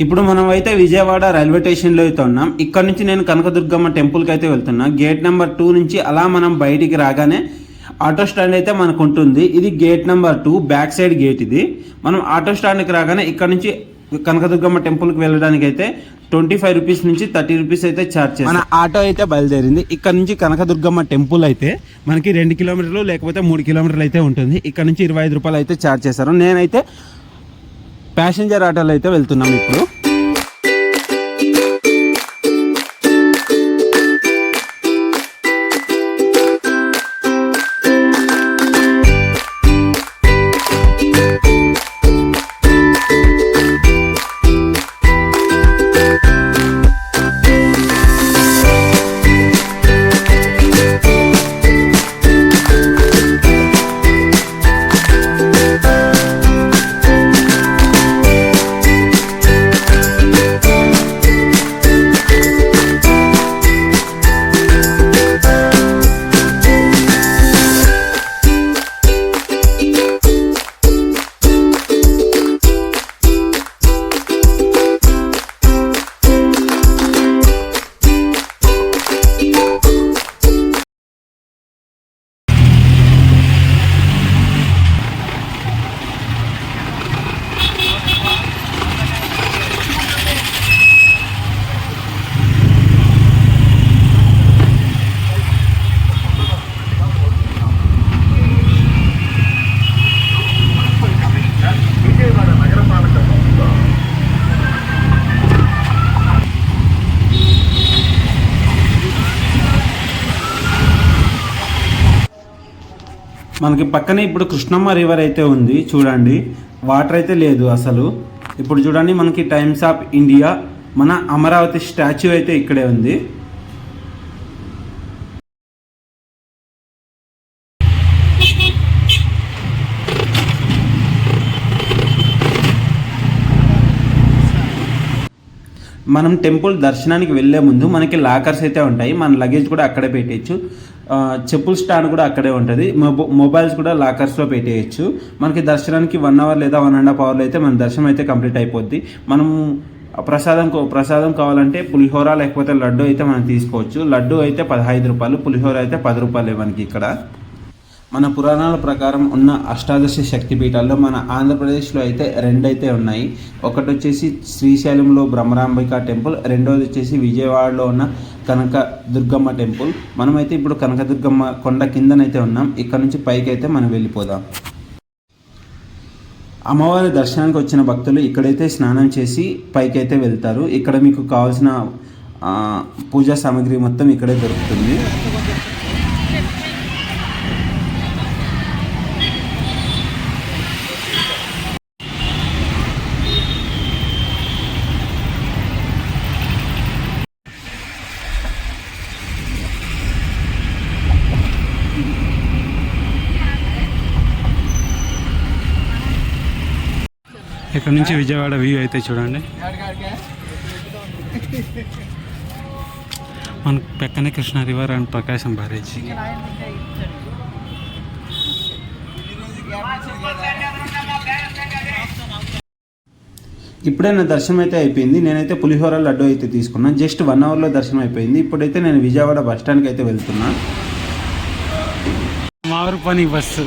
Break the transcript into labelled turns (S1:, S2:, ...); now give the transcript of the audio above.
S1: ఇప్పుడు మనం అయితే విజయవాడ రైల్వే స్టేషన్లో అయితే ఉన్నాం. ఇక్కడ నుంచి నేను కనకదుర్గమ్మ టెంపుల్కి అయితే వెళ్తున్నా. గేట్ నెంబర్ 2 నుంచి అలా మనం బయటికి రాగానే ఆటో స్టాండ్ అయితే మనకు ఉంటుంది. ఇది gate number 2 back side gate. ఇది మనం ఆటో స్టాండ్కి రాగానే ఇక్కడ నుంచి కనకదుర్గమ్మ టెంపుల్కి వెళ్ళడానికి అయితే 25 రూపీస్ నుంచి 30 రూపీస్ అయితే ఛార్జ్ చేస్తాం. మన ఆటో అయితే బయలుదేరింది. ఇక్కడ నుంచి కనకదుర్గమ్మ టెంపుల్ అయితే మనకి 2 కిలోమీటర్లు లేకపోతే 3 కిలోమీటర్లు అయితే ఉంటుంది. ఇక్కడ నుంచి 25 రూపాయలు అయితే ఛార్జ్ చేస్తారు. నేనైతే ప్యాసింజర్ ఆటోలో అయితే వెళ్తున్నాం. ఇప్పుడు మనకి పక్కనే ఇప్పుడు కృష్ణమ్మ రివర్ అయితే ఉంది. చూడండి, వాటర్ అయితే లేదు అసలు. ఇప్పుడు చూడండి, మనకి టైమ్స్ ఆఫ్ ఇండియా మన అమరావతి స్టాచ్యూ అయితే ఇక్కడే ఉంది. మనం టెంపుల్ దర్శనానికి వెళ్ళే ముందు మనకి లాకర్స్ అయితే ఉంటాయి. మన లగేజ్ కూడా అక్కడే పెట్టేయచ్చు. చెప్పుల స్టాండ్ కూడా అక్కడే ఉంటుంది. మొబైల్స్ కూడా లాకర్స్లో పెట్టేయచ్చు. మనకి దర్శనానికి 1 అవర్ లేదా 1.5 అవర్లో అయితే మన దర్శనం అయితే కంప్లీట్ అయిపోద్ది. మనం ప్రసాదం కావాలంటే పులిహోర లేకపోతే లడ్డు అయితే మనం తీసుకోవచ్చు. లడ్డు అయితే 15 రూపాయలు, పులిహోర అయితే 10 రూపాయలు మనకి ఇక్కడ. మన పురాణాల ప్రకారం ఉన్న అష్టాదశ శక్తిపీఠాల్లో మన ఆంధ్రప్రదేశ్లో అయితే 2 అయితే ఉన్నాయి. ఒకటి వచ్చేసి శ్రీశైలంలో బ్రహ్మరాంబిక టెంపుల్, రెండోది వచ్చేసి విజయవాడలో ఉన్న కనకదుర్గమ్మ టెంపుల్. మనమైతే ఇప్పుడు కనకదుర్గమ్మ కొండ కిందనైతే ఉన్నాం. ఇక్కడ నుంచి పైకి అయితే మనం వెళ్ళిపోదాం. అమ్మవారి దర్శనానికి వచ్చిన భక్తులు ఇక్కడైతే స్నానం చేసి పైకి అయితే వెళ్తారు. ఇక్కడ మీకు కావాల్సిన పూజా సామాగ్రి మొత్తం ఇక్కడే దొరుకుతుంది. ఇక్కడ నుంచి విజయవాడ వ్యూ అయితే చూడండి. మన పక్కనే Krishna river and Prakasam barrage. ఇప్పుడే నా దర్శనం అయితే అయిపోయింది. నేనైతే పులిహోర లడ్డు అయితే తీసుకున్నాను. జస్ట్ 1 అవర్లో దర్శనం అయిపోయింది. ఇప్పుడైతే నేను విజయవాడ బస్ స్టాండ్కి అయితే వెళ్తున్నా. మావూరు పని బస్సు.